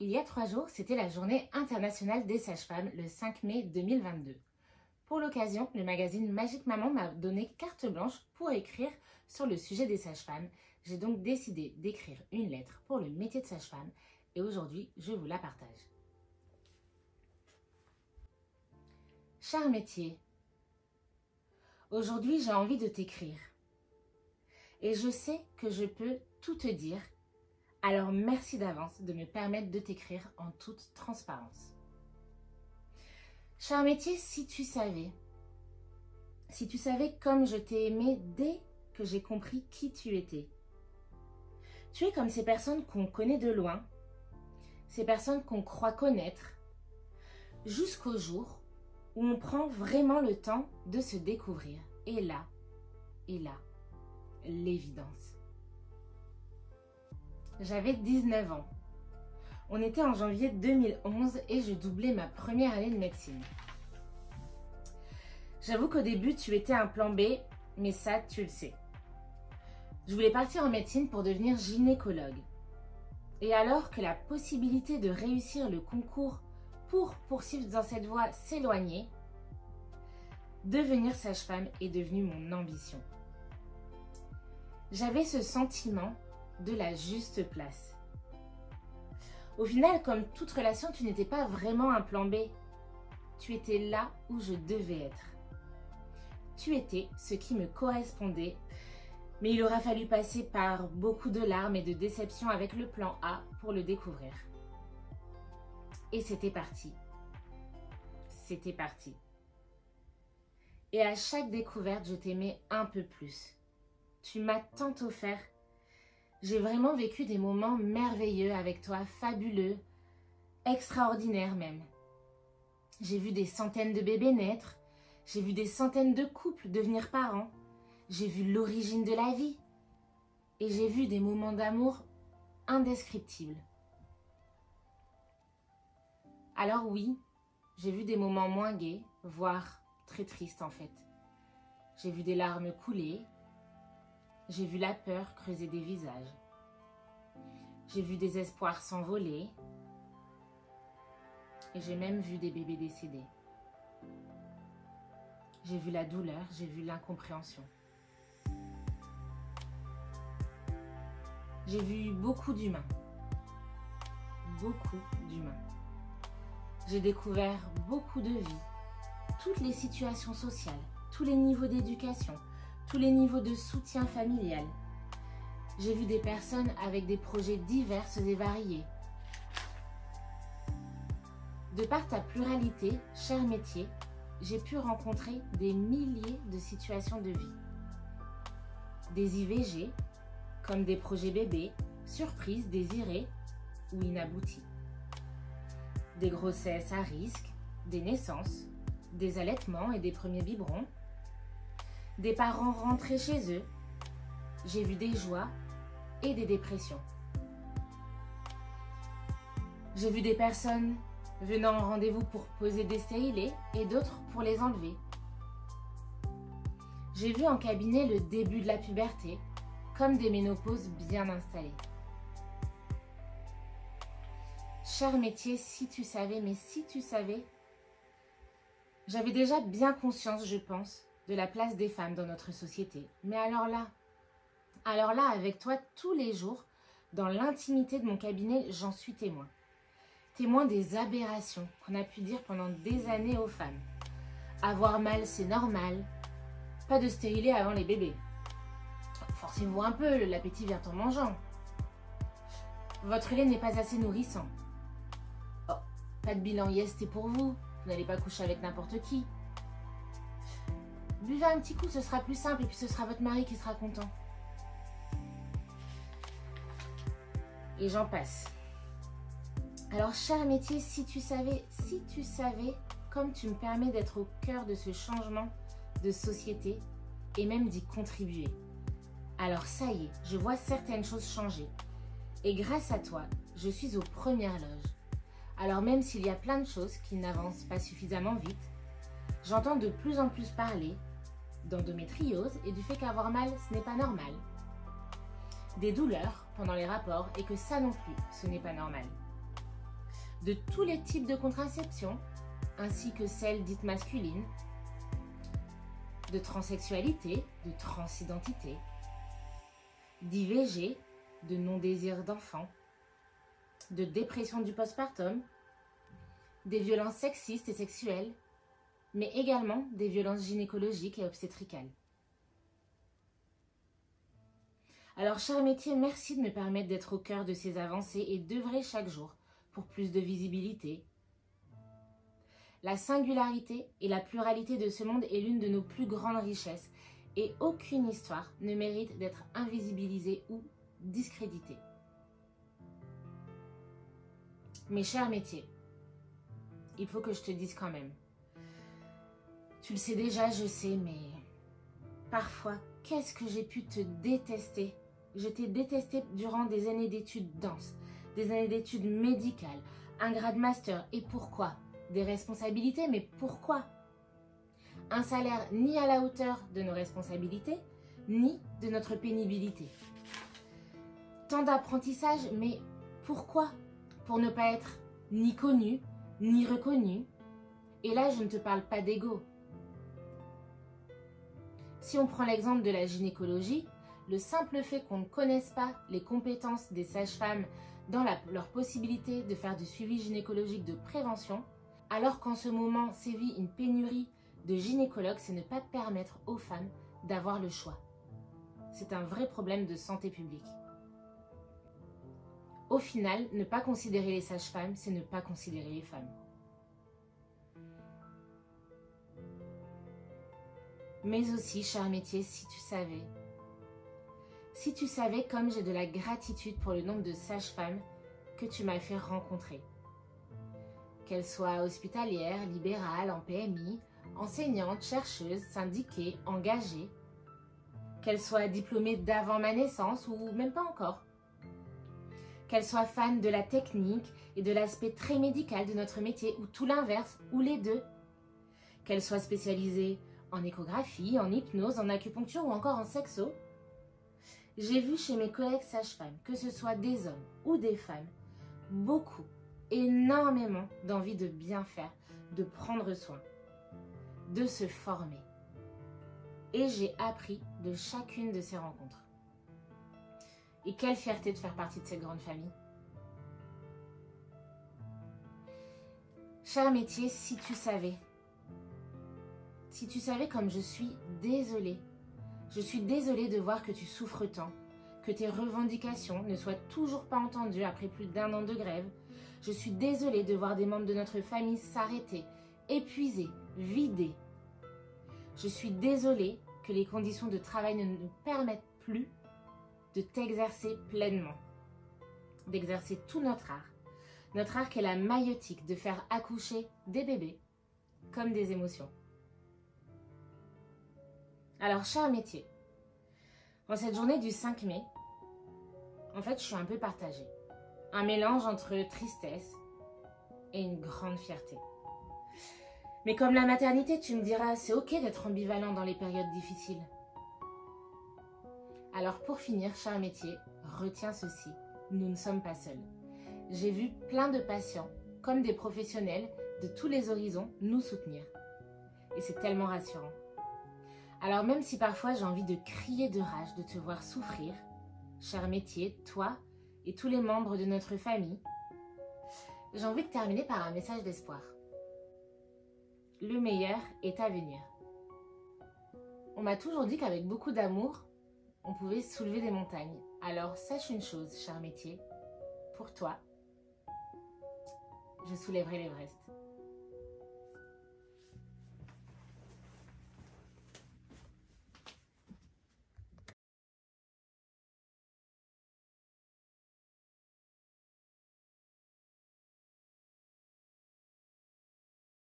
Il y a 3 jours, c'était la journée internationale des sages-femmes, le 5 mai 2022. Pour l'occasion, le magazine Magique Maman m'a donné carte blanche pour écrire sur le sujet des sages-femmes. J'ai donc décidé d'écrire une lettre pour le métier de sage-femme et aujourd'hui, je vous la partage. Cher métier, aujourd'hui j'ai envie de t'écrire et je sais que je peux tout te dire. Alors merci d'avance de me permettre de t'écrire en toute transparence. Cher métier, si tu savais comme je t'ai aimé dès que j'ai compris qui tu étais. Tu es comme ces personnes qu'on connaît de loin, ces personnes qu'on croit connaître, jusqu'au jour où on prend vraiment le temps de se découvrir. Et là, l'évidence. J'avais 19 ans. On était en janvier 2011 et je doublais ma première année de médecine. J'avoue qu'au début, tu étais un plan B, mais ça, tu le sais. Je voulais partir en médecine pour devenir gynécologue. Et alors que la possibilité de réussir le concours pour poursuivre dans cette voie s'éloignait, devenir sage-femme est devenu mon ambition. J'avais ce sentiment de la juste place. Au final, comme toute relation, tu n'étais pas vraiment un plan B. Tu étais là où je devais être. Tu étais ce qui me correspondait, mais il aura fallu passer par beaucoup de larmes et de déceptions avec le plan A pour le découvrir. Et c'était parti. C'était parti. Et à chaque découverte, je t'aimais un peu plus. Tu m'as tant offert. J'ai vraiment vécu des moments merveilleux avec toi, fabuleux, extraordinaires même. J'ai vu des centaines de bébés naître, j'ai vu des centaines de couples devenir parents, j'ai vu l'origine de la vie et j'ai vu des moments d'amour indescriptibles. Alors oui, j'ai vu des moments moins gais, voire très tristes en fait. J'ai vu des larmes couler. J'ai vu la peur creuser des visages. J'ai vu des espoirs s'envoler. Et j'ai même vu des bébés décédés. J'ai vu la douleur, j'ai vu l'incompréhension. J'ai vu beaucoup d'humains. Beaucoup d'humains. J'ai découvert beaucoup de vies, toutes les situations sociales, tous les niveaux d'éducation, tous les niveaux de soutien familial. J'ai vu des personnes avec des projets divers et variés. De par ta pluralité, cher métier, j'ai pu rencontrer des milliers de situations de vie. Des IVG, comme des projets bébés, surprises, désirés ou inaboutis. Des grossesses à risque, des naissances, des allaitements et des premiers biberons. Des parents rentrés chez eux, j'ai vu des joies et des dépressions. J'ai vu des personnes venant en rendez-vous pour poser des stérilés et d'autres pour les enlever. J'ai vu en cabinet le début de la puberté, comme des ménopauses bien installées. Cher métier, si tu savais, mais si tu savais, j'avais déjà bien conscience, je pense, de la place des femmes dans notre société. Mais alors là, avec toi, tous les jours, dans l'intimité de mon cabinet, j'en suis témoin. Témoin des aberrations qu'on a pu dire pendant des années aux femmes. Avoir mal, c'est normal. Pas de stérilet avant les bébés. Forcez-vous un peu, l'appétit vient en mangeant. Votre lait n'est pas assez nourrissant. Oh, pas de bilan IST pour vous. Vous n'allez pas coucher avec n'importe qui. Buvez un petit coup, ce sera plus simple et puis ce sera votre mari qui sera content. Et j'en passe. Alors, cher métier, si tu savais, comme tu me permets d'être au cœur de ce changement de société et même d'y contribuer. Alors ça y est, je vois certaines choses changer. Et grâce à toi, je suis aux premières loges. Alors même s'il y a plein de choses qui n'avancent pas suffisamment vite, j'entends de plus en plus parler d'endométriose et du fait qu'avoir mal, ce n'est pas normal. Des douleurs pendant les rapports et que ça non plus, ce n'est pas normal. de tous les types de contraception, ainsi que celles dites masculines, de transsexualité, de transidentité, d'IVG, de non-désir d'enfant, de dépression du postpartum, des violences sexistes et sexuelles, mais également des violences gynécologiques et obstétricales. Alors, cher métier, merci de me permettre d'être au cœur de ces avancées et d'œuvrer chaque jour pour plus de visibilité. La singularité et la pluralité de ce monde est l'une de nos plus grandes richesses et aucune histoire ne mérite d'être invisibilisée ou discréditée. Mes chers métiers, il faut que je te dise quand même. Tu le sais déjà, je sais, mais parfois, qu'est-ce que j'ai pu te détester? Je t'ai détesté durant des années d'études denses, des années d'études médicales, un grade master. Et pourquoi? Des responsabilités, mais pourquoi? Un salaire ni à la hauteur de nos responsabilités, ni de notre pénibilité. Tant d'apprentissage, mais pourquoi? Pour ne pas être ni connu, ni reconnu. Et là, je ne te parle pas d'ego. Si on prend l'exemple de la gynécologie, le simple fait qu'on ne connaisse pas les compétences des sages-femmes dans leur possibilité de faire du suivi gynécologique de prévention, alors qu'en ce moment sévit une pénurie de gynécologues, c'est ne pas permettre aux femmes d'avoir le choix. C'est un vrai problème de santé publique. Au final, ne pas considérer les sages-femmes, c'est ne pas considérer les femmes. Mais aussi, cher métier, si tu savais comme j'ai de la gratitude pour le nombre de sages-femmes que tu m'as fait rencontrer. Qu'elles soient hospitalières, libérales, en PMI, enseignantes, chercheuses, syndiquées, engagées, qu'elles soient diplômées d'avant ma naissance ou même pas encore. Qu'elles soient fans de la technique et de l'aspect très médical de notre métier ou tout l'inverse ou les deux. Qu'elles soient spécialisées en échographie, en hypnose, en acupuncture ou encore en sexo. J'ai vu chez mes collègues sages-femmes, que ce soit des hommes ou des femmes, beaucoup, énormément d'envie de bien faire, de prendre soin, de se former. Et j'ai appris de chacune de ces rencontres. Et quelle fierté de faire partie de cette grande famille. Cher métier, si tu savais comme je suis désolée. Je suis désolée de voir que tu souffres tant, que tes revendications ne soient toujours pas entendues après plus d'1 an de grève. Je suis désolée de voir des membres de notre famille s'arrêter, épuisés, vidés. Je suis désolée que les conditions de travail ne nous permettent plus de t'exercer pleinement, d'exercer tout notre art qui est la maïeutique, de faire accoucher des bébés comme des émotions. Alors, cher métier, en cette journée du 5 mai, en fait, je suis un peu partagée. Un mélange entre tristesse et une grande fierté. Mais comme la maternité, tu me diras, c'est ok d'être ambivalent dans les périodes difficiles. Alors pour finir, cher métier, retiens ceci, nous ne sommes pas seuls. J'ai vu plein de patients, comme des professionnels de tous les horizons, nous soutenir. Et c'est tellement rassurant. Alors même si parfois j'ai envie de crier de rage de te voir souffrir, cher métier, toi et tous les membres de notre famille, j'ai envie de terminer par un message d'espoir. Le meilleur est à venir. On m'a toujours dit qu'avec beaucoup d'amour, on pouvait soulever des montagnes. Alors sache une chose, cher métier, pour toi, je soulèverai l'Everest.